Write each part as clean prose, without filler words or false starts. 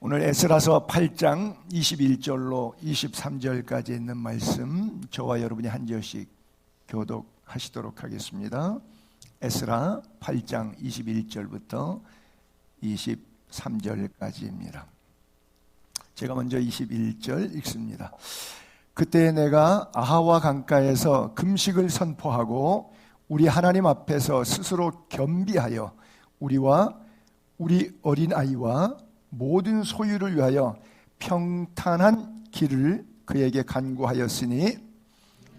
오늘 에스라서 8장 21절로 23절까지 있는 말씀 저와 여러분이 한 절씩 교독하시도록 하겠습니다. 에스라 8장 21절부터 23절까지입니다. 제가 먼저 21절 읽습니다. 그때 내가 아하와 강가에서 금식을 선포하고 우리 하나님 앞에서 스스로 겸비하여 우리와 우리 어린아이와 모든 소유를 위하여 평탄한 길을 그에게 간구하였으니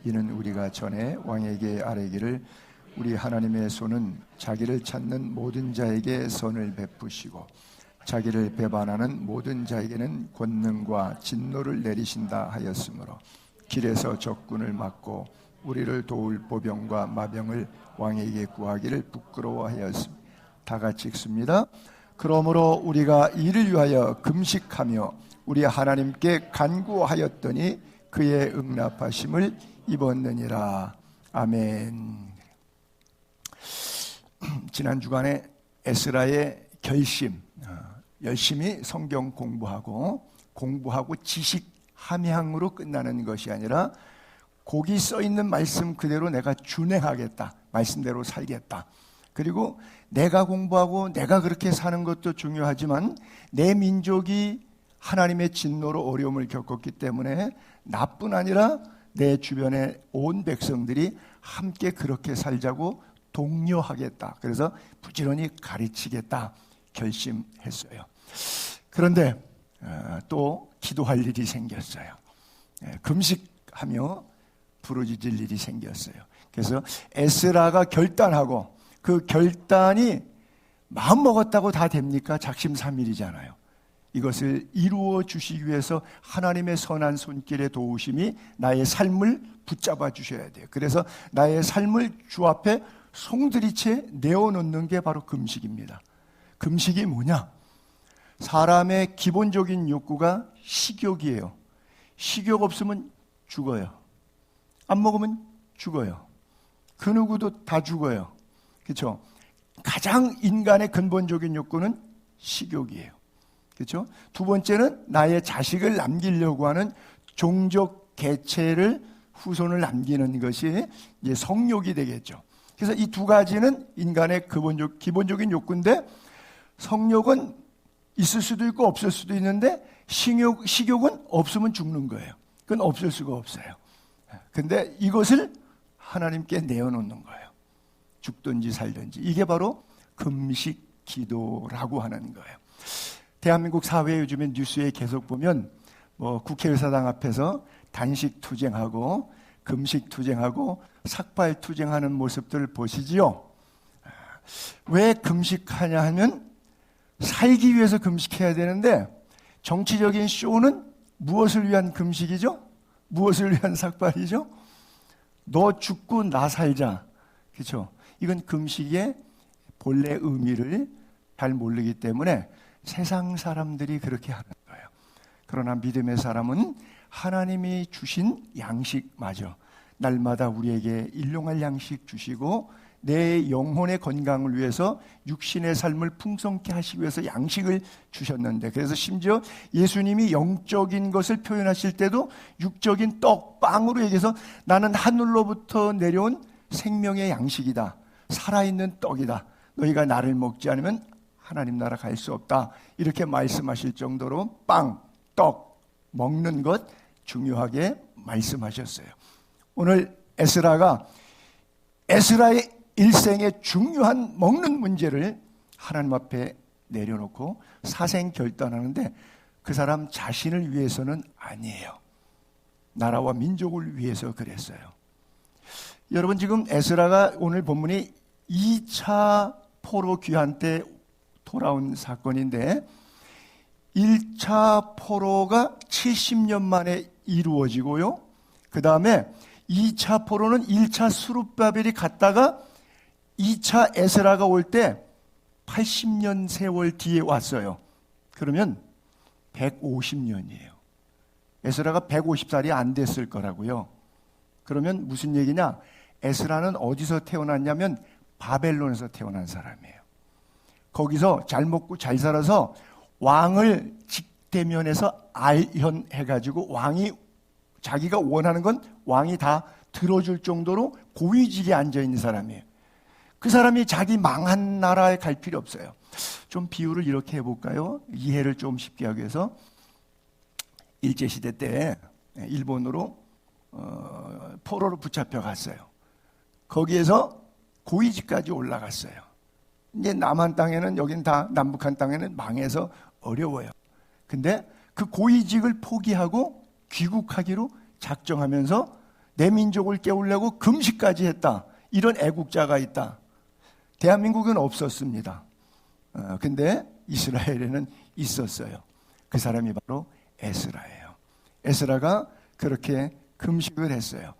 이는 우리가 전에 왕에게 아뢰기를 우리 하나님의 손은 자기를 찾는 모든 자에게 선을 베푸시고 자기를 배반하는 모든 자에게는 권능과 진노를 내리신다 하였으므로 길에서 적군을 막고 우리를 도울 보병과 마병을 왕에게 구하기를 부끄러워하였습니다. 다 같이 읽습니다. 그러므로 우리가 이를 위하여 금식하며 우리 하나님께 간구하였더니 그의 응답하심을 입었느니라. 아멘. 지난 주간에 에스라의 결심, 열심히 성경 공부하고 지식 함양으로 끝나는 것이 아니라 거기 써 있는 말씀 그대로 내가 준행하겠다, 말씀대로 살겠다. 그리고 내가 공부하고 내가 그렇게 사는 것도 중요하지만 내 민족이 하나님의 진노로 어려움을 겪었기 때문에 나뿐 아니라 내 주변의 온 백성들이 함께 그렇게 살자고 독려하겠다. 그래서 부지런히 가르치겠다 결심했어요. 그런데 또 기도할 일이 생겼어요. 금식하며 부르짖을 일이 생겼어요. 그래서 에스라가 결단하고 그 결단이 마음먹었다고 다 됩니까? 작심삼일이잖아요. 이것을 이루어 주시기 위해서 하나님의 선한 손길의 도우심이 나의 삶을 붙잡아 주셔야 돼요. 그래서 나의 삶을 주 앞에 송두리째 내어놓는 게 바로 금식입니다. 금식이 뭐냐? 사람의 기본적인 욕구가 식욕이에요. 식욕 없으면 죽어요. 안 먹으면 죽어요. 그 누구도 다 죽어요. 그렇죠? 가장 인간의 근본적인 욕구는 식욕이에요. 그렇죠? 두 번째는 나의 자식을 남기려고 하는 종족 개체를 후손을 남기는 것이 이제 성욕이 되겠죠. 그래서 이 두 가지는 인간의 기본적인 욕구인데 성욕은 있을 수도 있고 없을 수도 있는데 식욕은 없으면 죽는 거예요. 그건 없을 수가 없어요. 근데 이것을 하나님께 내어놓는 거예요. 죽든지 살든지. 이게 바로 금식 기도라고 하는 거예요. 대한민국 사회에 요즘에 뉴스에 계속 보면 국회의사당 앞에서 단식 투쟁하고 금식 투쟁하고 삭발 투쟁하는 모습들을 보시지요. 왜 금식하냐 하면 살기 위해서 금식해야 되는데 정치적인 쇼는 무엇을 위한 금식이죠? 무엇을 위한 삭발이죠? 너 죽고 나 살자. 그렇죠? 이건 금식의 본래 의미를 잘 모르기 때문에 세상 사람들이 그렇게 하는 거예요. 그러나 믿음의 사람은 하나님이 주신 양식마저 날마다 우리에게 일용할 양식 주시고 내 영혼의 건강을 위해서 육신의 삶을 풍성케 하시기 위해서 양식을 주셨는데, 그래서 심지어 예수님이 영적인 것을 표현하실 때도 육적인 떡, 빵으로 얘기해서 나는 하늘로부터 내려온 생명의 양식이다. 살아있는 떡이다. 너희가 나를 먹지 않으면 하나님 나라 갈 수 없다. 이렇게 말씀하실 정도로 빵, 떡 먹는 것 중요하게 말씀하셨어요. 오늘 에스라의 일생의 중요한 먹는 문제를 하나님 앞에 내려놓고 사생 결단하는데 그 사람 자신을 위해서는 아니에요. 나라와 민족을 위해서 그랬어요. 여러분, 지금 에스라가 오늘 본문이 2차 포로 귀환 때 돌아온 사건인데 1차 포로가 70년 만에 이루어지고요. 그 다음에 2차 포로는 1차 스룹바벨이 갔다가 2차 에스라가 올 때 80년 세월 뒤에 왔어요. 그러면 150년이에요. 에스라가 150살이 안 됐을 거라고요. 그러면 무슨 얘기냐? 에스라는 어디서 태어났냐면 바벨론에서 태어난 사람이에요. 거기서 잘 먹고 잘 살아서 왕을 북대면에서 알현해가지고 왕이 자기가 원하는 건 왕이 다 들어줄 정도로 고위직에 앉아있는 사람이에요. 그 사람이 자기 망한 나라에 갈 필요 없어요. 좀 비유를 이렇게 해볼까요? 이해를 좀 쉽게 하기 위해서 일제시대 때 일본으로 포로로 붙잡혀 갔어요. 거기에서 고위직까지 올라갔어요. 이제 남한 땅에는, 여긴 다 남북한 땅에는 망해서 어려워요. 근데 그 고위직을 포기하고 귀국하기로 작정하면서 내 민족을 깨우려고 금식까지 했다. 이런 애국자가 있다. 대한민국은 없었습니다. 근데 이스라엘에는 있었어요. 그 사람이 바로 에스라예요. 에스라가 그렇게 금식을 했어요.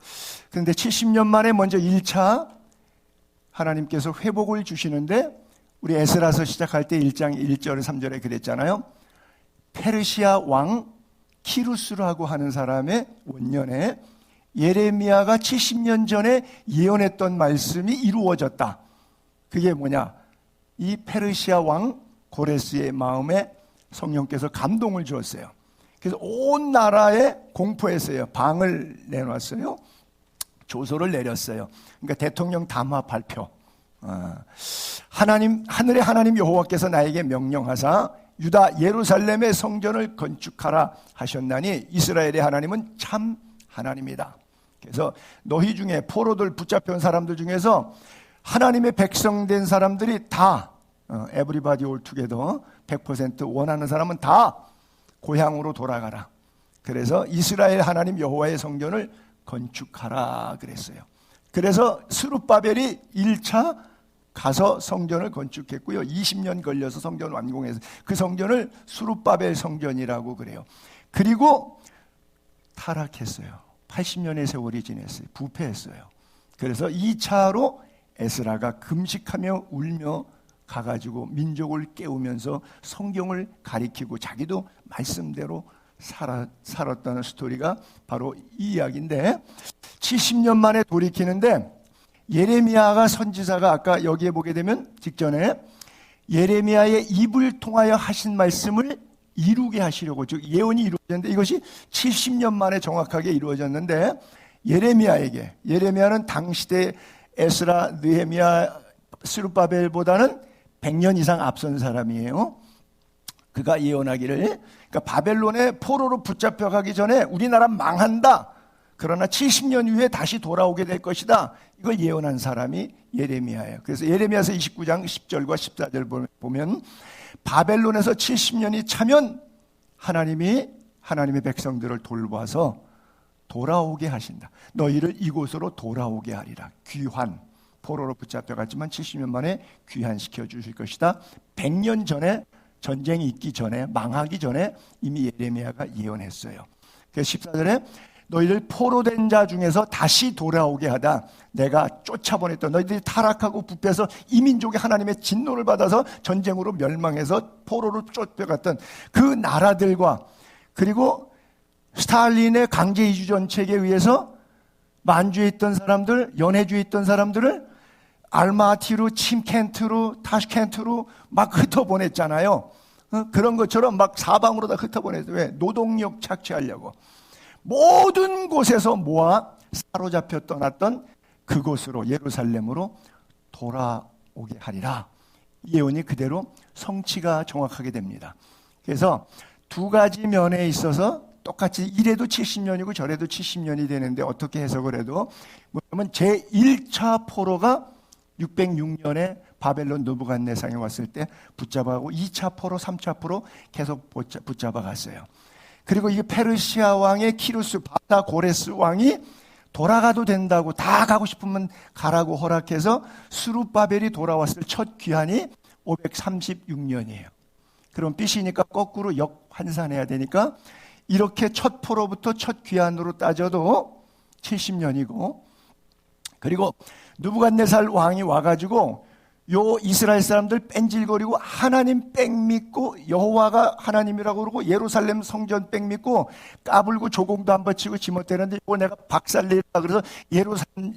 그런데 70년 만에 먼저 1차 하나님께서 회복을 주시는데, 우리 에스라서 시작할 때 1장 1절 3절에 그랬잖아요. 페르시아 왕 키루스라고 하는 사람의 원년에 예레미야가 70년 전에 예언했던 말씀이 이루어졌다. 그게 뭐냐? 이 페르시아 왕 고레스의 마음에 성령께서 감동을 주었어요. 그래서 온 나라에 공포했어요. 방을 내놨어요. 조서를 내렸어요. 그러니까 대통령 담화 발표. 하늘의 하나님 여호와께서 나에게 명령하사 유다 예루살렘의 성전을 건축하라 하셨나니 이스라엘의 하나님은 참 하나님이다. 그래서 너희 중에 포로들 붙잡혀온 사람들 중에서 하나님의 백성된 사람들이 다 everybody all together 100% 원하는 사람은 다 고향으로 돌아가라. 그래서 이스라엘 하나님 여호와의 성전을 건축하라 그랬어요. 그래서 스룹바벨이 1차 가서 성전을 건축했고요. 20년 걸려서 성전 완공해서 그 성전을 스룹바벨 성전이라고 그래요. 그리고 타락했어요. 80년의 세월이 지났어요. 부패했어요. 그래서 2차로 에스라가 금식하며 울며 가가지고 민족을 깨우면서 성경을 가리키고 자기도 말씀대로 살았다는 스토리가 바로 이 이야기인데, 70년 만에 돌이키는데 예레미야가 선지자가 아까 여기에 보게 되면 직전에 예레미야의 입을 통하여 하신 말씀을 이루게 하시려고, 즉 예언이 이루어졌는데 이것이 70년 만에 정확하게 이루어졌는데, 예레미야는 당시대 에스라, 느헤미야, 스룹바벨보다는 100년 이상 앞선 사람이에요. 그가 예언하기를, 그러니까 바벨론에 포로로 붙잡혀 가기 전에 우리나라 망한다. 그러나 70년 후에 다시 돌아오게 될 것이다. 이걸 예언한 사람이 예레미야예요. 그래서 예레미야서 29장 10절과 14절 보면 바벨론에서 70년이 차면 하나님이 하나님의 백성들을 돌봐서 돌아오게 하신다. 너희를 이곳으로 돌아오게 하리라. 귀환. 포로로 붙잡혀갔지만 70년 만에 귀환시켜 주실 것이다. 100년 전에, 전쟁이 있기 전에, 망하기 전에 이미 예레미야가 예언했어요. 그래서 14절에 너희를 포로된 자 중에서 다시 돌아오게 하다. 내가 쫓아보냈던 너희들이 타락하고 부패해서 이 민족이 하나님의 진노를 받아서 전쟁으로 멸망해서 포로로 쫓겨갔던 그 나라들과, 그리고 스탈린의 강제 이주 정책에 의해서 만주에 있던 사람들, 연해주에 있던 사람들을 알마티로, 침켄트로, 타슈켄트로 막 흩어보냈잖아요. 그런 것처럼 막 사방으로 다 흩어보냈어요. 왜? 노동력 착취하려고. 모든 곳에서 모아 사로잡혀 떠났던 그곳으로, 예루살렘으로 돌아오게 하리라. 이 예언이 그대로 성취가 정확하게 됩니다. 그래서 두 가지 면에 있어서 똑같이 이래도 70년이고 저래도 70년이 되는데 어떻게 해석을 해도 뭐냐면 제1차 포로가 606년에 바벨론 느부갓네살이 왔을 때 붙잡아가고 2차 포로, 3차 포로 계속 붙잡아 갔어요. 그리고 이게 페르시아 왕의 키루스 바다 고레스 왕이 돌아가도 된다고, 다 가고 싶으면 가라고 허락해서 스룹바벨이 돌아왔을 첫 귀환이 536년이에요. 그럼 삐시니까 거꾸로 역환산해야 되니까 이렇게 첫 포로부터 첫 귀환으로 따져도 70년이고, 그리고 느부갓네살 왕이 와가지고 요 이스라엘 사람들 뺀질거리고 하나님 뺑 믿고 여호와가 하나님이라고 그러고 예루살렘 성전 뺑 믿고 까불고 조공도 안 바치고 지못되는데 이거 내가 박살내라 그래서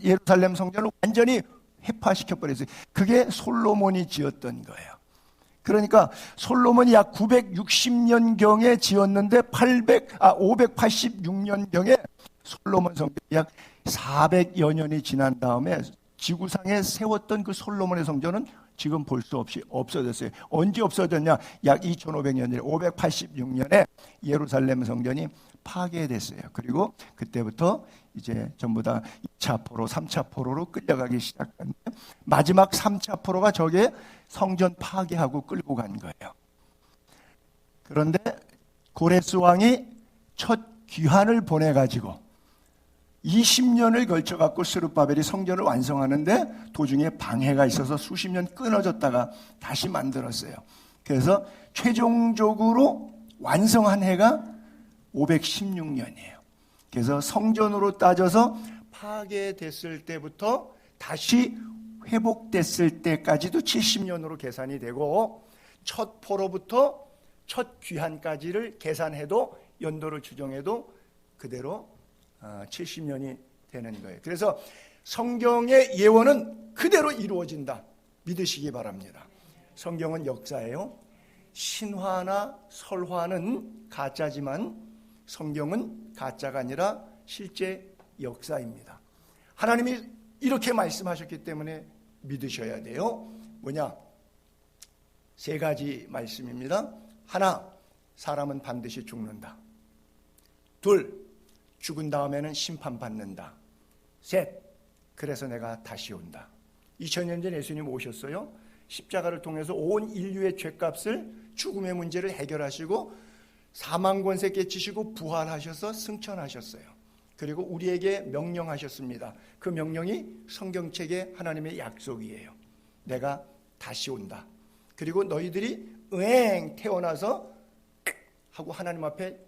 예루살렘 성전을 완전히 회파시켜 버렸어요. 그게 솔로몬이 지었던 거예요. 그러니까 솔로몬이 약 960년경에 지었는데 586년경에 솔로몬 성전이 약 400여 년이 지난 다음에 지구상에 세웠던 그 솔로몬의 성전은 지금 볼 수 없이 없어졌어요. 언제 없어졌냐? 약 2500년, 586년에 예루살렘 성전이 파괴됐어요. 그리고 그때부터 이제 전부 다 2차 포로, 3차 포로로 끌려가기 시작했는데 마지막 3차 포로가 저게 성전 파괴하고 끌고 간 거예요. 그런데 고레스 왕이 첫 귀환을 보내가지고 20년을 걸쳐갖고 스룹바벨이 성전을 완성하는데 도중에 방해가 있어서 수십 년 끊어졌다가 다시 만들었어요. 그래서 최종적으로 완성한 해가 516년이에요. 그래서 성전으로 따져서 파괴됐을 때부터 다시 회복됐을 때까지도 70년으로 계산이 되고 첫 포로부터 첫 귀환까지를 계산해도 연도를 추정해도 그대로 70년이 되는 거예요. 그래서 성경의 예언은 그대로 이루어진다. 믿으시기 바랍니다. 성경은 역사예요. 신화나 설화는 가짜지만 성경은 가짜가 아니라 실제 역사입니다. 하나님이 이렇게 말씀하셨기 때문에 믿으셔야 돼요. 뭐냐? 3가지 말씀입니다. 하나, 사람은 반드시 죽는다. 둘, 죽은 다음에는 심판받는다. 셋, 그래서 내가 다시 온다. 2000년 전 예수님 오셨어요. 십자가를 통해서 온 인류의 죄값을, 죽음의 문제를 해결하시고 사망 권세 깨치시고 부활하셔서 승천하셨어요. 그리고 우리에게 명령하셨습니다. 그 명령이 성경책의 하나님의 약속이에요. 내가 다시 온다. 그리고 너희들이 태어나서 하고 하나님 앞에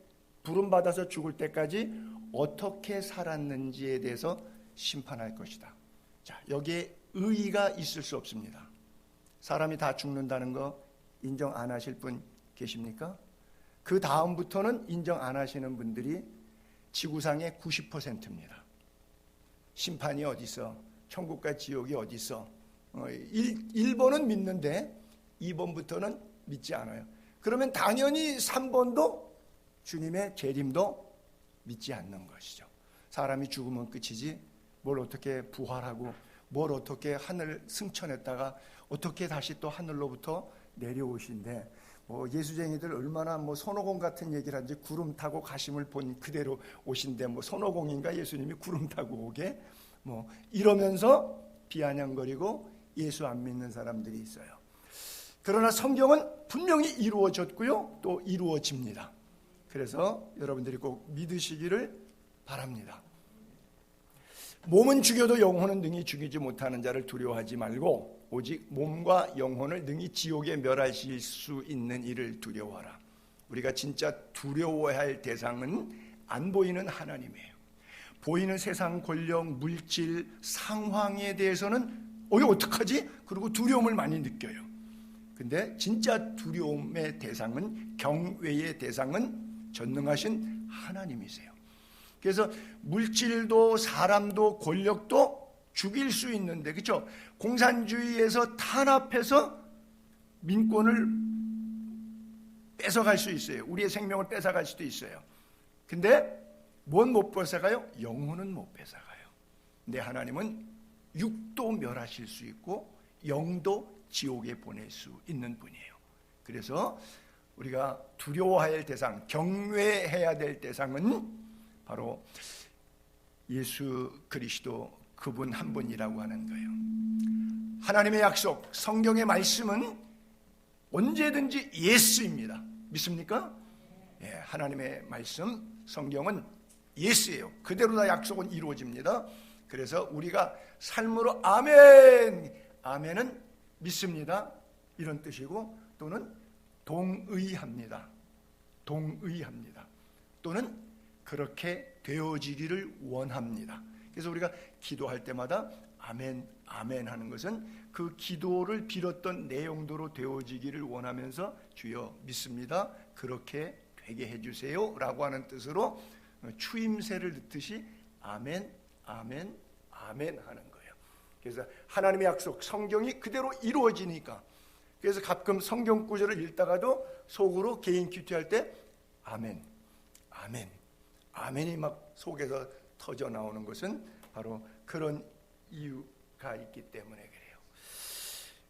부름받아서 죽을 때까지 어떻게 살았는지에 대해서 심판할 것이다. 자, 여기에 의의가 있을 수 없습니다. 사람이 다 죽는다는 거 인정 안 하실 분 계십니까? 그 다음부터는 인정 안 하시는 분들이 지구상의 90%입니다. 심판이 어디 있어? 천국과 지옥이 어디 있어? 1번은 믿는데 2번부터는 믿지 않아요. 그러면 당연히 3번도 주님의 재림도 믿지 않는 것이죠. 사람이 죽으면 끝이지 뭘 어떻게 부활하고 뭘 어떻게 하늘 승천했다가 어떻게 다시 또 하늘로부터 내려오신데 예수쟁이들 얼마나 손오공 같은 얘기를 하는지 구름 타고 가심을 본 그대로 오신데 손오공인가 예수님이 구름 타고 오게 이러면서 비아냥거리고 예수 안 믿는 사람들이 있어요. 그러나 성경은 분명히 이루어졌고요, 또 이루어집니다. 그래서 여러분들이 꼭 믿으시기를 바랍니다. 몸은 죽여도 영혼은 능히 죽이지 못하는 자를 두려워하지 말고 오직 몸과 영혼을 능히 지옥에 멸하실 수 있는 이를 두려워하라. 우리가 진짜 두려워해야 할 대상은 안 보이는 하나님이에요. 보이는 세상 권력, 물질, 상황에 대해서는 이거 어떡하지? 그리고 두려움을 많이 느껴요. 근데 진짜 두려움의 대상은, 경외의 대상은 전능하신 하나님이세요. 그래서 물질도 사람도 권력도 죽일 수 있는데, 그렇죠? 공산주의에서 탄압해서 민권을 뺏어갈 수 있어요. 우리의 생명을 뺏어갈 수도 있어요. 근데 뭔 못 뺏어가요? 영혼은 못 뺏어가요. 근데 하나님은 육도 멸하실 수 있고 영도 지옥에 보낼 수 있는 분이에요. 그래서 우리가 두려워해야 할 대상, 경외해야 될 대상은 바로 예수 그리스도 그분 한 분이라고 하는 거예요. 하나님의 약속, 성경의 말씀은 언제든지 예수입니다. 믿습니까? 예, 하나님의 말씀, 성경은 예수예요. 그대로 다 약속은 이루어집니다. 그래서 우리가 삶으로 아멘, 아멘은 믿습니다, 이런 뜻이고, 또는 동의합니다. 동의합니다. 또는 그렇게 되어지기를 원합니다. 그래서 우리가 기도할 때마다 아멘, 아멘 하는 것은 그 기도를 빌었던 내용대로 되어지기를 원하면서 주여 믿습니다, 그렇게 되게 해주세요 라고 하는 뜻으로 추임새를 넣듯이 아멘, 아멘, 아멘 하는 거예요. 그래서 하나님의 약속, 성경이 그대로 이루어지니까 그래서 가끔 성경 구절을 읽다가도 속으로 개인 큐티할 때 아멘, 아멘, 아멘이 막 속에서 터져 나오는 것은 바로 그런 이유가 있기 때문에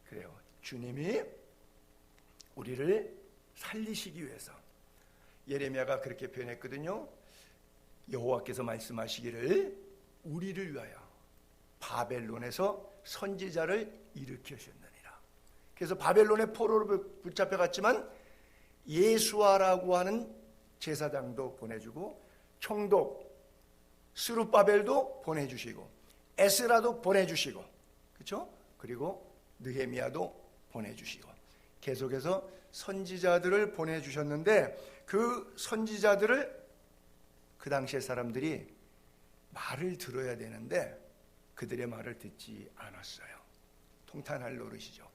그래요. 주님이 우리를 살리시기 위해서 예레미야가 그렇게 표현했거든요. 여호와께서 말씀하시기를 우리를 위하여 바벨론에서 선지자를 일으키셨느니라. 그래서 바벨론의 포로로 붙잡혀갔지만 예수아라고 하는 제사장도 보내주고 총독 스룹바벨도 보내주시고 에스라도 보내주시고, 그렇죠? 그리고 느헤미야도 보내주시고 계속해서 선지자들을 보내주셨는데 그 선지자들을 그 당시의 사람들이 말을 들어야 되는데 그들의 말을 듣지 않았어요. 통탄할 노릇이죠.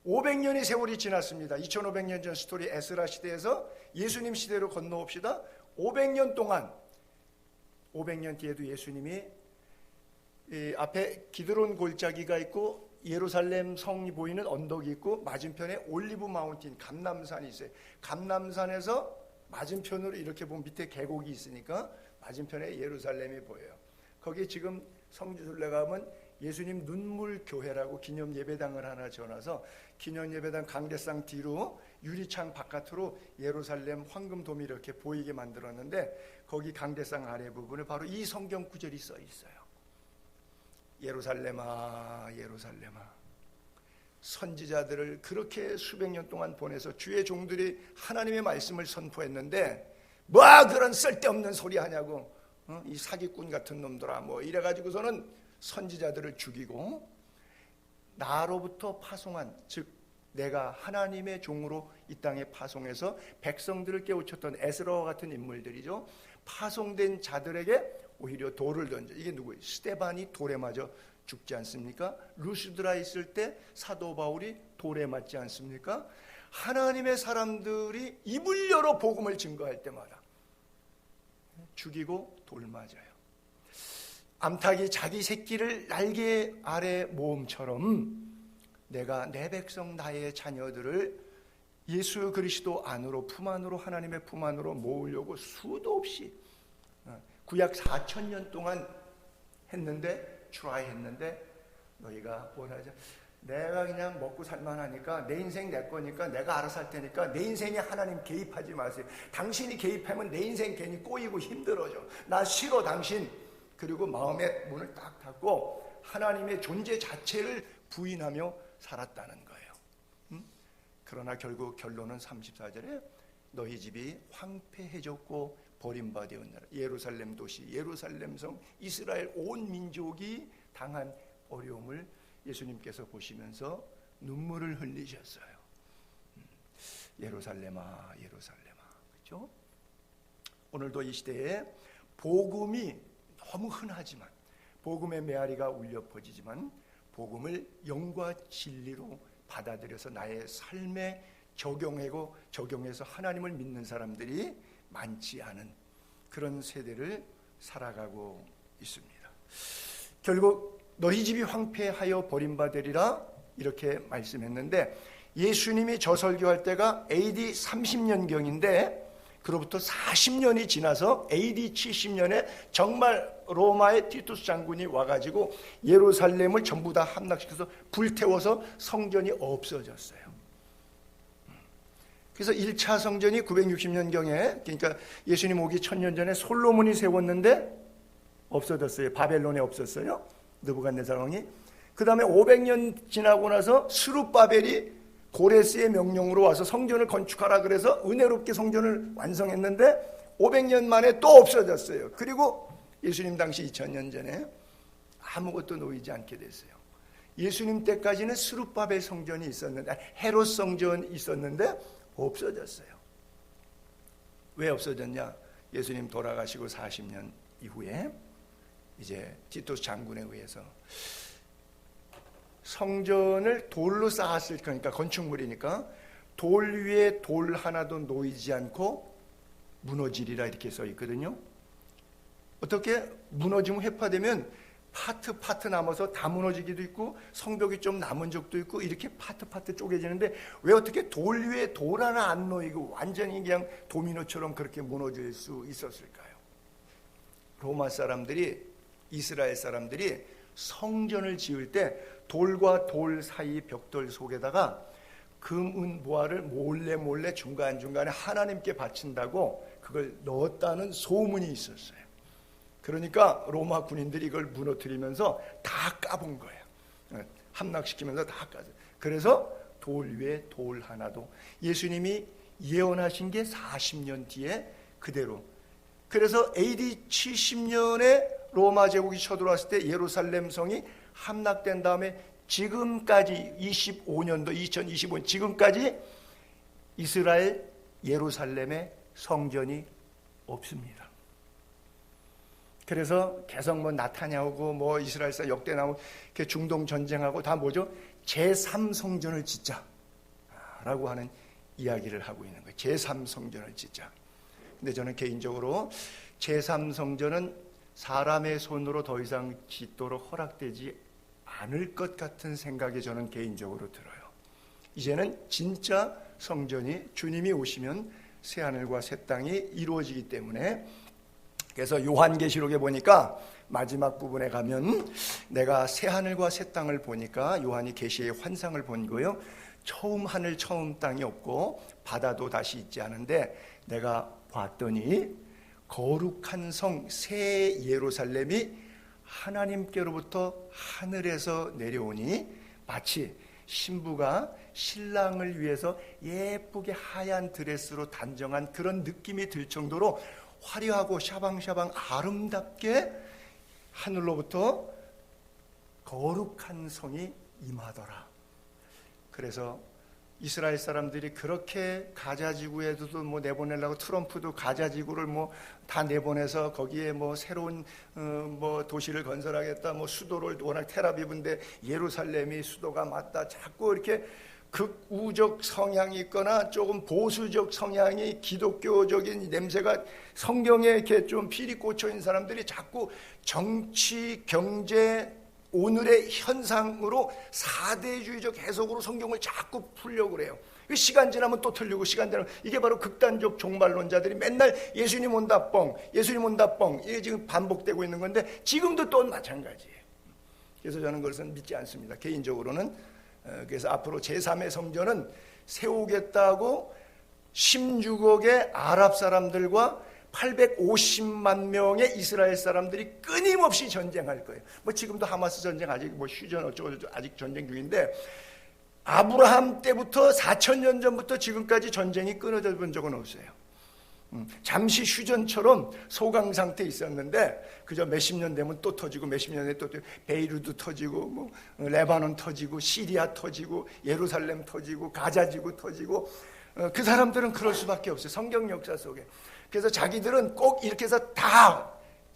500년의 세월이 지났습니다. 2500년 전 스토리 에스라 시대에서 예수님 시대로 건너옵시다. 500년 동안 500년 뒤에도 예수님이 이 앞에 기드론 골짜기가 있고 예루살렘 성이 보이는 언덕이 있고 맞은편에 올리브 마운틴 감람산이 있어요. 감람산에서 맞은편으로 이렇게 보면 밑에 계곡이 있으니까 맞은편에 예루살렘이 보여요. 거기 지금 성지순례 가면 예수님 눈물 교회라고 기념 예배당을 하나 지어놔서 기념 예배당 강대상 뒤로 유리창 바깥으로 예루살렘 황금돔이 이렇게 보이게 만들었는데 거기 강대상 아래 부분에 바로 이 성경 구절이 써 있어요. 예루살렘아 예루살렘아 선지자들을 그렇게 수백 년 동안 보내서 주의 종들이 하나님의 말씀을 선포했는데 뭐 그런 쓸데없는 소리 하냐고, 이 사기꾼 같은 놈들아 뭐 이래가지고서는 선지자들을 죽이고 나로부터 파송한, 즉 내가 하나님의 종으로 이 땅에 파송해서 백성들을 깨우쳤던 에스라와 같은 인물들이죠. 파송된 자들에게 오히려 돌을 던져. 이게 누구예요? 스데반이 돌에 맞아 죽지 않습니까? 루스드라 있을 때 사도 바울이 돌에 맞지 않습니까? 하나님의 사람들이 입을 열어 복음을 증거할 때마다 죽이고 돌 맞아요. 암탉이 자기 새끼를 날개 아래 모음처럼 내가 내 백성 나의 자녀들을 예수 그리스도 안으로 품 안으로 하나님의 품 안으로 모으려고 수도 없이 구약 4000년 동안 했는데 트라이 했는데 너희가 원하자 내가 그냥 먹고 살만하니까 내 인생 내 거니까 내가 알아서 할 테니까 내 인생에 하나님 개입하지 마세요. 당신이 개입하면 내 인생 괜히 꼬이고 힘들어져. 나 싫어 당신. 그리고 마음의 문을 딱 닫고 하나님의 존재 자체를 부인하며 살았다는 거예요. 그러나 결국 결론은 34절에 너희 집이 황폐해졌고 버림받았느니라. 예루살렘 도시, 예루살렘 성, 이스라엘 온 민족이 당한 어려움을 예수님께서 보시면서 눈물을 흘리셨어요. 예루살렘아, 예루살렘아, 그렇죠? 오늘도 이 시대에 복음이 너무 흔하지만, 복음의 메아리가 울려 퍼지지만 복음을 영과 진리로 받아들여서 나의 삶에 적용해서 하나님을 믿는 사람들이 많지 않은 그런 세대를 살아가고 있습니다. 결국 너희 집이 황폐하여 버림받으리라 이렇게 말씀했는데 예수님이 저 설교할 때가 AD 30년경인데 그로부터 40년이 지나서 AD 70년에 정말 로마의 티투스 장군이 와가지고 예루살렘을 전부 다 함락시켜서 불태워서 성전이 없어졌어요. 그래서 1차 성전이 960년경에, 그러니까 예수님 오기 1000년 전에 솔로몬이 세웠는데 없어졌어요. 바벨론에 없었어요. 느부갓네살 왕이. 그 다음에 500년 지나고 나서 스룹바벨이 고레스의 명령으로 와서 성전을 건축하라 그래서 은혜롭게 성전을 완성했는데 500년 만에 또 없어졌어요. 그리고 예수님 당시 2000년 전에 아무것도 놓이지 않게 됐어요. 예수님 때까지는 스룹바벨 성전이 있었는데, 헤롯 성전이 있었는데 없어졌어요. 왜 없어졌냐? 예수님 돌아가시고 40년 이후에 이제 티투스 장군에 의해서 성전을 돌로 쌓았을 거니까, 건축물이니까 돌 위에 돌 하나도 놓이지 않고 무너지리라 이렇게 써 있거든요. 어떻게 무너지면 회파되면 파트 남아서 다 무너지기도 있고 성벽이 좀 남은 적도 있고 이렇게 파트 쪼개지는데 왜 어떻게 돌 위에 돌 하나 안 놓이고 완전히 그냥 도미노처럼 그렇게 무너질 수 있었을까요? 로마 사람들이, 이스라엘 사람들이 성전을 지을 때 돌과 돌 사이 벽돌 속에다가 금, 은, 보화를 몰래 중간중간에 하나님께 바친다고 그걸 넣었다는 소문이 있었어요. 그러니까 로마 군인들이 이걸 무너뜨리면서 다 까본 거예요. 함락시키면서 다 까서. 그래서 돌 위에 돌 하나도, 예수님이 예언하신 게 40년 뒤에 그대로. 그래서 AD 70년에 로마 제국이 쳐들어왔을 때 예루살렘 성이 함락된 다음에 지금까지 25년도 2025년 지금까지 이스라엘 예루살렘에 성전이 없습니다. 그래서 계속 뭐 나타냐오고 뭐 이스라엘사 역대 나오고 중동 전쟁하고 다 뭐죠? 제3성전을 짓자라고 하는 이야기를 하고 있는 거예요. 제3성전을 짓자. 근데 저는 개인적으로 제3성전은 사람의 손으로 더 이상 짓도록 허락되지 않을 것 같은 생각이 저는 개인적으로 들어요. 이제는 진짜 성전이 주님이 오시면 새하늘과 새 땅이 이루어지기 때문에, 그래서 요한계시록에 보니까 마지막 부분에 가면 내가 새하늘과 새 땅을 보니까 요한이 계시의 환상을 본 거예요. 처음 하늘 처음 땅이 없고 바다도 다시 있지 않은데 내가 봤더니 거룩한 성 새 예루살렘이 하나님께로부터 하늘에서 내려오니 마치 신부가 신랑을 위해서 예쁘게 하얀 드레스로 단정한 그런 느낌이 들 정도로 화려하고 샤방샤방 아름답게 하늘로부터 거룩한 성이 임하더라. 그래서 이스라엘 사람들이 그렇게 가자지구에도 뭐 내보내려고 트럼프도 가자지구를 뭐 다 내보내서 거기에 뭐 새로운 뭐 도시를 건설하겠다, 뭐 수도를 워낙 텔아비브인데 예루살렘이 수도가 맞다, 자꾸 이렇게 극우적 성향이 있거나 조금 보수적 성향이 기독교적인 냄새가 성경에 이렇게 좀 필이 꽂혀 있는 사람들이 자꾸 정치, 경제, 오늘의 현상으로 사대주의적 해석으로 성경을 자꾸 풀려고 그래요. 시간 지나면 또 틀리고 시간 지나면, 이게 바로 극단적 종말론자들이 맨날 예수님 온다 뻥, 예수님 온다 뻥, 이게 지금 반복되고 있는 건데 지금도 또 마찬가지예요. 그래서 저는 그것은 믿지 않습니다. 개인적으로는. 그래서 앞으로 제3의 성전은 세우겠다고 16억의 아랍 사람들과 850만 명의 이스라엘 사람들이 끊임없이 전쟁할 거예요. 뭐 지금도 하마스 전쟁 아직 뭐 휴전 어쩌고 아직 전쟁 중인데, 아브라함 때부터 4,000년 전부터 지금까지 전쟁이 끊어져 본 적은 없어요. 잠시 휴전처럼 소강 상태에 있었는데 그저 몇십 년 되면 또 터지고, 몇십 년에 또 베이루트 터지고, 뭐 레바논 터지고, 시리아 터지고, 예루살렘 터지고, 가자지구 터지고. 그 사람들은 그럴 수밖에 없어요, 성경 역사 속에. 그래서 자기들은 꼭 이렇게 해서 다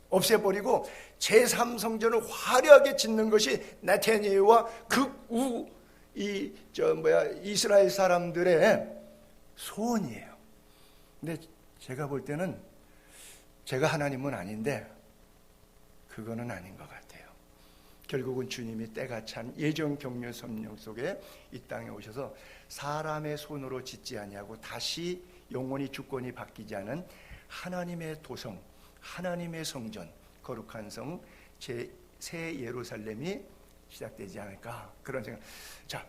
없애버리고 제3성전을 화려하게 짓는 것이 네타냐후와 극우 이스라엘 사람들의 소원이에요. 근데 제가 볼 때는 제가 하나님은 아닌데 그거는 아닌 것 같아요. 결국은 주님이 때가 찬 예정 경륜 성령 속에 이 땅에 오셔서 사람의 손으로 짓지 아니하고 다시 영원히 주권이 바뀌지 않은 하나님의 도성, 하나님의 성전, 거룩한 성, 새 예루살렘이 시작되지 않을까, 그런 생각. 자,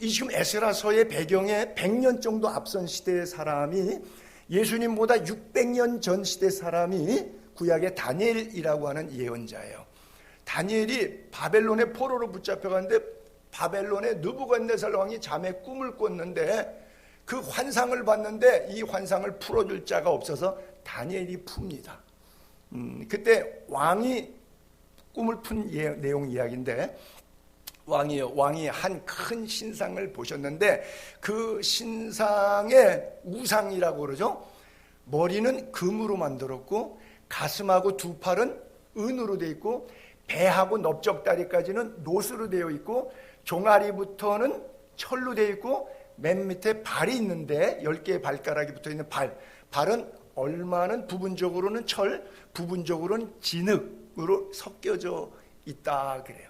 이 지금 에스라서의 배경에 100년 정도 앞선 시대의 사람이, 예수님보다 600년 전 시대 사람이 구약의 다니엘이라고 하는 예언자예요. 다니엘이 바벨론의 포로로 붙잡혀갔는데 바벨론의 느부갓네살 왕이 잠에 꿈을 꿨는데 그 환상을 봤는데 이 환상을 풀어줄 자가 없어서 다니엘이 풉니다. 그때 왕이 꿈을 푼 내용 이야기인데, 왕이 한 큰 신상을 보셨는데 그 신상의 우상이라고 그러죠. 머리는 금으로 만들었고 가슴하고 두 팔은 은으로 되어 있고 배하고 넓적다리까지는 노스로 되어 있고 종아리부터는 철로 되어 있고 맨 밑에 발이 있는데 10개의 발가락이 붙어있는 발은 얼마는 부분적으로는 철, 부분적으로는 진흙으로 섞여져 있다 그래요.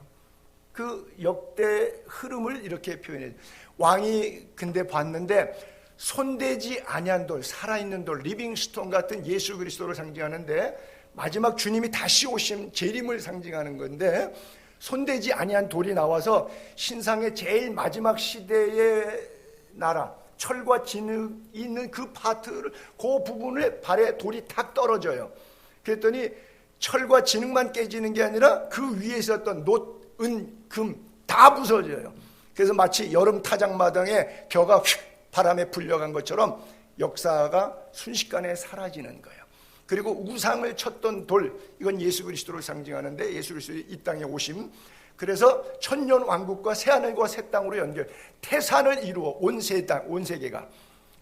그 역대 흐름을 이렇게 표현해요. 왕이 근데 봤는데 손대지 아니한 돌, 살아있는 돌, 리빙스톤 같은 예수 그리스도를 상징하는데, 마지막 주님이 다시 오심 재림을 상징하는 건데, 손대지 아니한 돌이 나와서 신상의 제일 마지막 시대의 나라, 철과 진흙이 있는 그 파트를, 그 부분에 발에 돌이 탁 떨어져요. 그랬더니 철과 진흙만 깨지는 게 아니라 그 위에 있었던 놋, 은, 금 다 부서져요. 그래서 마치 여름 타작마당에 겨가 휙 바람에 불려간 것처럼 역사가 순식간에 사라지는 거예요. 그리고 우상을 쳤던 돌, 이건 예수 그리스도를 상징하는데, 예수 그리스도의 이 땅에 오심, 그래서 천년 왕국과 새하늘과 새 땅으로 연결, 태산을 이루어 온 세계가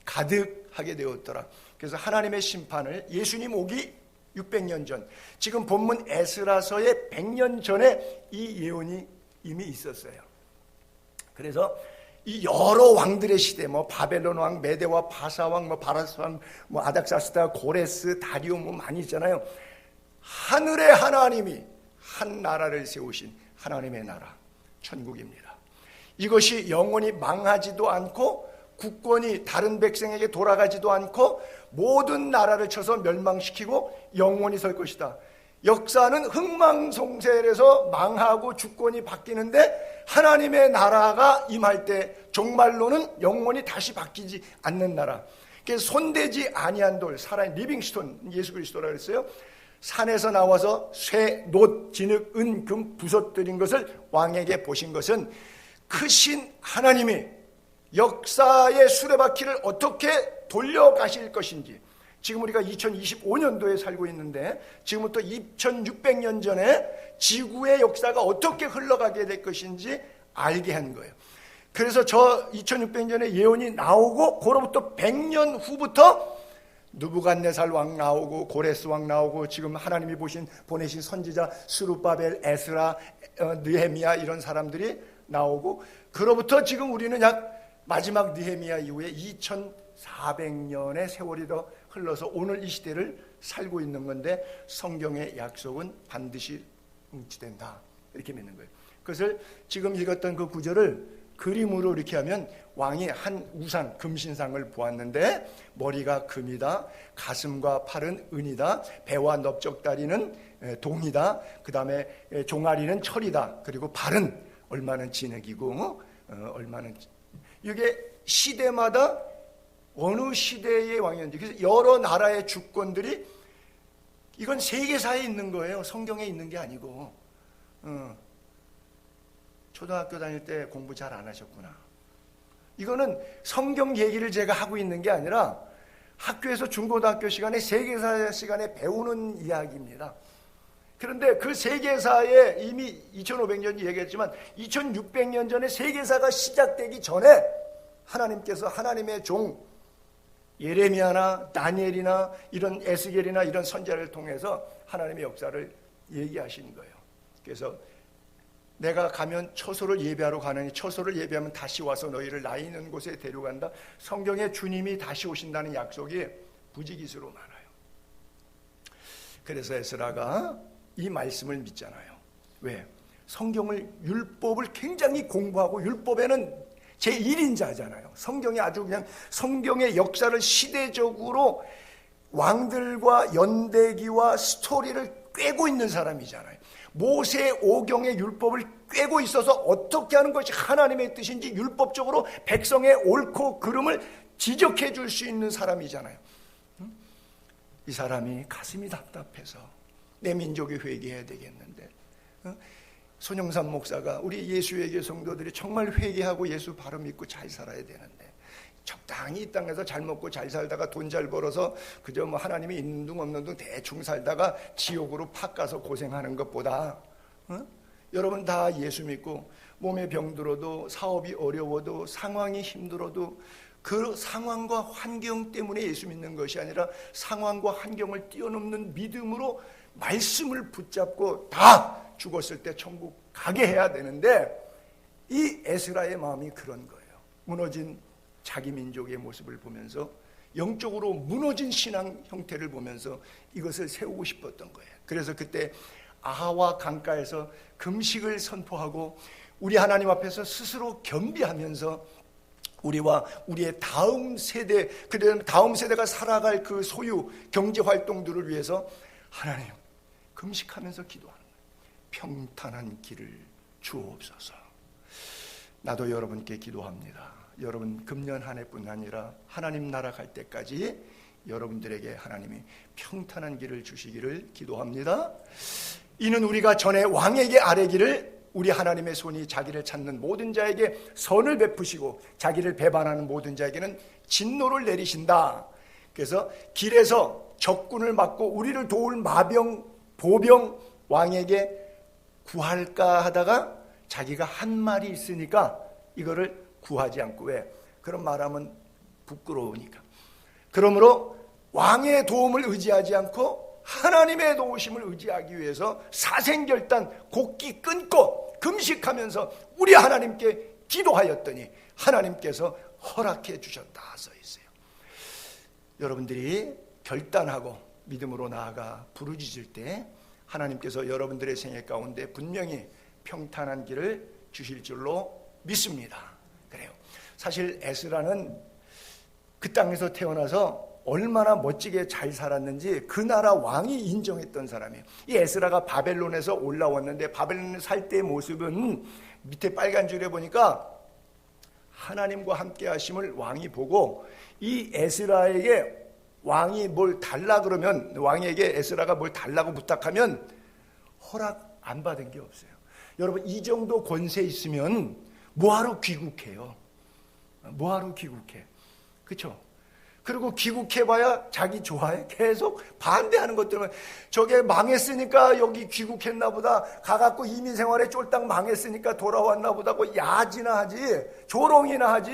가득하게 되었더라. 그래서 하나님의 심판을, 예수님 오기 600년 전, 지금 본문 에스라서의 100년 전에 이 예언이 이미 있었어요. 그래서 이 여러 왕들의 시대, 바벨론 왕, 메대와 바사 왕, 바라스 왕, 아닥사스다, 고레스, 다리오 많이 있잖아요. 하늘의 하나님이 한 나라를 세우신 하나님의 나라, 천국입니다. 이것이 영원히 망하지도 않고 국권이 다른 백성에게 돌아가지도 않고 모든 나라를 쳐서 멸망시키고 영원히 설 것이다. 역사는 흥망성쇠해서 망하고 주권이 바뀌는데, 하나님의 나라가 임할 때 종말로는 영원히 다시 바뀌지 않는 나라. 그래서 손대지 아니한 돌, 살아있는 리빙스톤, 예수 그리스도라고 했어요. 산에서 나와서 쇠, 놋, 진흙, 은, 금 부서뜨린 것을 왕에게 보신 것은 크신 하나님이 역사의 수레바퀴를 어떻게 돌려가실 것인지, 지금 우리가 2025년도에 살고 있는데 지금부터 2600년 전에 지구의 역사가 어떻게 흘러가게 될 것인지 알게 한 거예요. 그래서 저 2600년 전에 예언이 나오고, 그로부터 100년 후부터 느부갓네살 왕 나오고, 고레스 왕 나오고, 지금 하나님이 보내신 선지자 스룹바벨, 에스라, 느헤미야 이런 사람들이 나오고, 그로부터 지금 우리는 약 마지막 느헤미야 이후에 2400년의 세월이 더 흘러서 오늘 이 시대를 살고 있는 건데, 성경의 약속은 반드시 응치된다, 이렇게 믿는 거예요. 그것을 지금 읽었던 그 구절을 그림으로 이렇게 하면, 왕이 한 우상, 금신상을 보았는데 머리가 금이다, 가슴과 팔은 은이다, 배와 넓적다리는 동이다, 그 다음에 종아리는 철이다, 그리고 발은 얼마는 진흙이고 얼마는, 이게 시대마다 어느 시대의 왕이었는지, 그래서 여러 나라의 주권들이, 이건 세계사에 있는 거예요. 성경에 있는 게 아니고. 초등학교 다닐 때 공부 잘 안 하셨구나. 이거는 성경 얘기를 제가 하고 있는 게 아니라 학교에서 중고등학교 시간에 세계사 시간에 배우는 이야기입니다. 그런데 그 세계사에 이미 2500년 얘기했지만 2600년 전에 세계사가 시작되기 전에 하나님께서 하나님의 종 예레미야나 다니엘이나 이런 에스겔이나 이런 선지자를 통해서 하나님의 역사를 얘기하신 거예요. 그래서 내가 가면 처소를 예배하러 가느니 처소를 예배하면 다시 와서 너희를 나 있는 곳에 데려간다. 성경에 주님이 다시 오신다는 약속이 부지기수로 많아요. 그래서 에스라가 이 말씀을 믿잖아요. 왜? 성경을, 율법을 굉장히 공부하고 율법에는 제1인자잖아요. 성경이 아주 그냥 성경의 역사를 시대적으로 왕들과 연대기와 스토리를 꿰고 있는 사람이잖아요. 모세 오경의 율법을 꿰고 있어서 어떻게 하는 것이 하나님의 뜻인지 율법적으로 백성의 옳고 그름을 지적해 줄 수 있는 사람이잖아요. 이 사람이 가슴이 답답해서 내 민족이 회개해야 되겠는데, 손영삼 목사가 우리 예수회개 성도들이 정말 회개하고 예수 바로 믿고 잘 살아야 되는데, 적당히 이 땅에서 잘 먹고 잘 살다가 돈 잘 벌어서 그저 하나님이 있는 둥 없는 둥 대충 살다가 지옥으로 팍 가서 고생하는 것보다, 여러분 다 예수 믿고 몸에 병들어도 사업이 어려워도 상황이 힘들어도 그 상황과 환경 때문에 예수 믿는 것이 아니라 상황과 환경을 뛰어넘는 믿음으로 말씀을 붙잡고 다 죽었을 때 천국 가게 해야 되는데, 이 에스라의 마음이 그런 거예요. 무너진 자기 민족의 모습을 보면서, 영적으로 무너진 신앙 형태를 보면서 이것을 세우고 싶었던 거예요. 그래서 그때 아하와 강가에서 금식을 선포하고 우리 하나님 앞에서 스스로 겸비하면서 우리와 우리의 다음 세대, 그다음 다음 세대가 살아갈 그 소유 경제 활동들을 위해서 하나님 금식하면서 기도하는 거예요. 평탄한 길을 주옵소서. 나도 여러분께 기도합니다. 여러분 금년 한 해뿐 아니라 하나님 나라 갈 때까지 여러분들에게 하나님이 평탄한 길을 주시기를 기도합니다. 이는 우리가 전에 왕에게 아뢰기를 우리 하나님의 손이 자기를 찾는 모든 자에게 선을 베푸시고 자기를 배반하는 모든 자에게는 진노를 내리신다. 그래서 길에서 적군을 막고 우리를 도울 마병, 보병 왕에게 구할까 하다가 자기가 한 말이 있으니까 이거를 구하지 않고, 왜? 그런 말하면 부끄러우니까. 그러므로 왕의 도움을 의지하지 않고 하나님의 도우심을 의지하기 위해서 사생결단 곡기 끊고 금식하면서 우리 하나님께 기도하였더니 하나님께서 허락해 주셨다 써 있어요. 여러분들이 결단하고 믿음으로 나아가 부르짖을 때 하나님께서 여러분들의 생애 가운데 분명히 평탄한 길을 주실 줄로 믿습니다. 그래요. 사실 에스라는 그 땅에서 태어나서 얼마나 멋지게 잘 살았는지 그 나라 왕이 인정했던 사람이에요. 이 에스라가 바벨론에서 올라왔는데 바벨론에 살 때의 모습은 밑에 빨간 줄에 보니까 하나님과 함께 하심을 왕이 보고 이 에스라에게 왕이 뭘 달라 그러면, 왕에게 에스라가 뭘 달라고 부탁하면 허락 안 받은 게 없어요. 여러분 이 정도 권세 있으면 뭐하러 귀국해요? 뭐하러 귀국해? 그렇죠? 그리고 귀국해봐야 자기 좋아해. 계속 반대하는 것 때문에 저게 망했으니까 여기 귀국했나 보다, 가갖고 이민생활에 쫄딱 망했으니까 돌아왔나 보다 고 야지나 하지, 조롱이나 하지.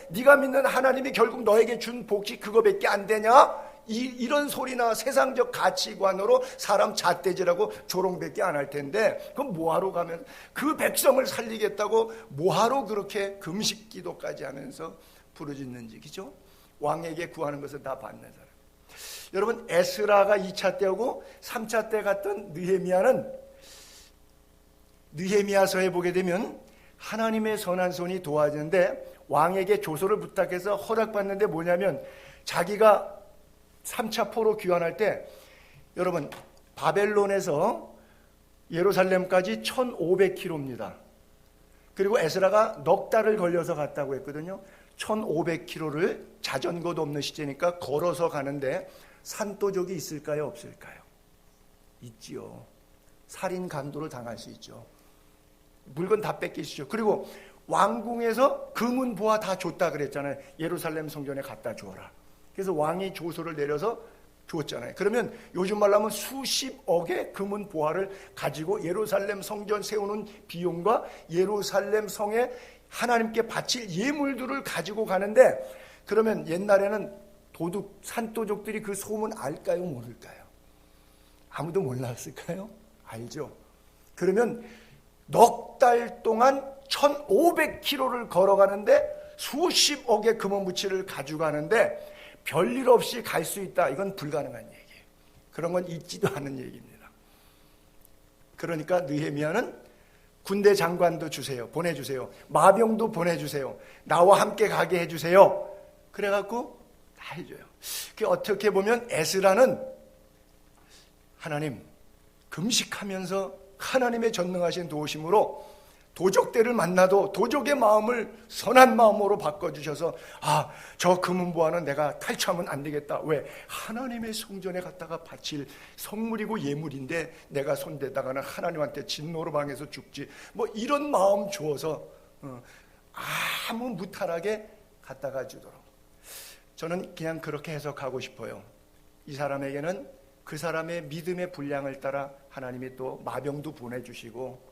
네가 믿는 하나님이 결국 너에게 준 복이 그거밖에 안 되냐? 이런 소리나 세상적 가치관으로 사람 잣대질하고 조롱밖에 안 할 텐데 그럼 뭐하러 가면, 그 백성을 살리겠다고 뭐하러 그렇게 금식 기도까지 하면서 부르짖는지. 그죠? 왕에게 구하는 것을 다 받는 사람. 여러분 에스라가 2차 때하고 3차 때 갔던 느헤미야는, 느헤미야서에 보게 되면 하나님의 선한 손이 도와주는데 왕에게 조소를 부탁해서 허락받는데 뭐냐면, 자기가 3차 포로 귀환할 때, 여러분 바벨론에서 예루살렘까지 1500km입니다. 그리고 에스라가 넉 달을 걸려서 갔다고 했거든요. 1500km를 자전거도 없는 시대니까 걸어서 가는데 산도적이 있을까요? 없을까요? 있지요. 살인 강도를 당할 수 있죠. 물건 다 뺏기시죠. 그리고 왕궁에서 금은 보화 다 줬다 그랬잖아요. 예루살렘 성전에 갖다 주어라. 그래서 왕이 조서를 내려서 줬잖아요. 그러면 요즘 말로 하면 수십억의 금은 보화를 가지고 예루살렘 성전 세우는 비용과 예루살렘 성에 하나님께 바칠 예물들을 가지고 가는데, 그러면 옛날에는 도둑, 산도족들이 그 소문 알까요? 모를까요? 아무도 몰랐을까요? 알죠. 그러면 넉 달 동안 1500km를 걸어가는데 수십억의 금은부치를 가져가는데 별일 없이 갈 수 있다. 이건 불가능한 얘기예요. 그런 건 있지도 않은 얘기입니다. 그러니까 느헤미야는 군대 장관도 주세요. 보내주세요. 마병도 보내주세요. 나와 함께 가게 해주세요. 그래갖고 다 해줘요. 어떻게 보면 에스라는 하나님 금식하면서 하나님의 전능하신 도우심으로 도적들을 만나도 도적의 마음을 선한 마음으로 바꿔주셔서, 아, 저 금은보화는 내가 탈취하면 안 되겠다. 왜? 하나님의 성전에 갔다가 바칠 성물이고 예물인데 내가 손대다가는 하나님한테 진노로 당해서 죽지. 뭐 이런 마음 주어서 아무 무탈하게 갖다가 주도록. 저는 그냥 그렇게 해석하고 싶어요. 이 사람에게는 그 사람의 믿음의 분량을 따라 하나님이 또 마병도 보내주시고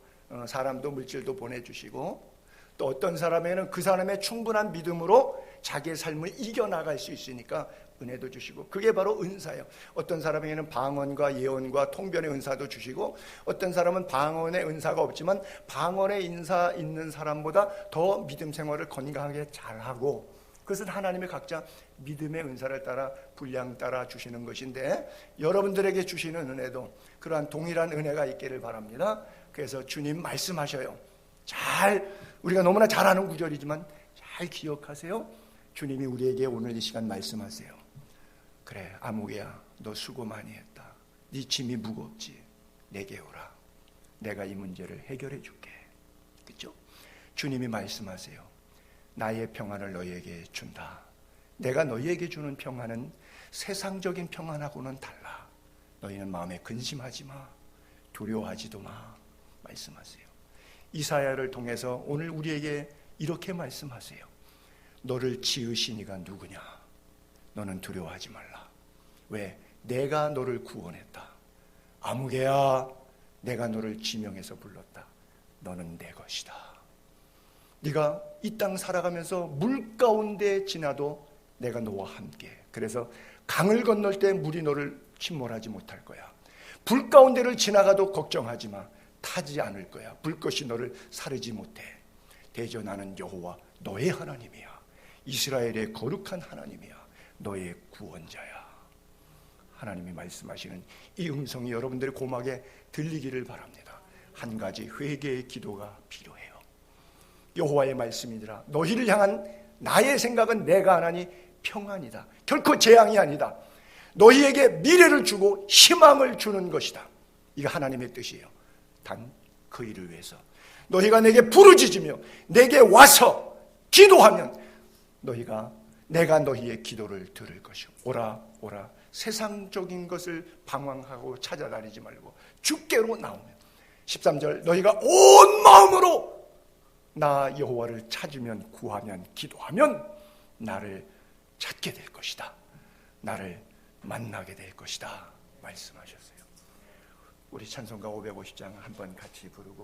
사람도 물질도 보내주시고, 또 어떤 사람에게는 그 사람의 충분한 믿음으로 자기의 삶을 이겨나갈 수 있으니까 은혜도 주시고, 그게 바로 은사예요. 어떤 사람에게는 방언과 예언과 통변의 은사도 주시고, 어떤 사람은 방언의 은사가 없지만 방언의 은사 있는 사람보다 더 믿음 생활을 건강하게 잘하고, 그것은 하나님의 각자 믿음의 은사를 따라 분량 따라 주시는 것인데, 여러분들에게 주시는 은혜도 그러한 동일한 은혜가 있기를 바랍니다. 그래서 주님 말씀하셔요. 우리가 너무나 잘 아는 구절이지만 잘 기억하세요. 주님이 우리에게 오늘 이 시간 말씀하세요. 그래, 아무개야, 너 수고 많이 했다. 네 짐이 무겁지. 내게 오라. 내가 이 문제를 해결해 줄게. 그렇죠? 주님이 말씀하세요. 나의 평안을 너희에게 준다. 내가 너희에게 주는 평안은 세상적인 평안하고는 달라. 너희는 마음에 근심하지 마. 두려워하지도 마. 말씀하세요. 이사야를 통해서 오늘 우리에게 이렇게 말씀하세요. 너를 지으신 이가 누구냐? 너는 두려워하지 말라. 왜? 내가 너를 구원했다. 아무개야, 내가 너를 지명해서 불렀다. 너는 내 것이다. 네가 이 땅 살아가면서 물 가운데 지나도 내가 너와 함께. 그래서 강을 건널 때 물이 너를 침몰하지 못할 거야. 불 가운데를 지나가도 걱정하지 마. 타지 않을 거야. 불꽃이 너를 사르지 못해. 대저 나는 여호와 너의 하나님이야. 이스라엘의 거룩한 하나님이야. 너의 구원자야. 하나님이 말씀하시는 이 음성이 여러분들의 고막에 들리기를 바랍니다. 한 가지 회개의 기도가 필요해요. 여호와의 말씀이니라. 너희를 향한 나의 생각은 내가 하나니 평안이다. 결코 재앙이 아니다. 너희에게 미래를 주고 희망을 주는 것이다. 이거 하나님의 뜻이에요. 단 그 일을 위해서 너희가 내게 부르짖으며 내게 와서 기도하면 내가 너희의 기도를 들을 것이오. 오라 오라. 세상적인 것을 방황하고 찾아다니지 말고 주께로 나오면 13절 너희가 온 마음으로 나 여호와를 찾으면 구하면 기도하면 나를 찾게 될 것이다. 나를 만나게 될 것이다. 말씀하셨어요. 우리 찬송가 550장 한번 같이 부르고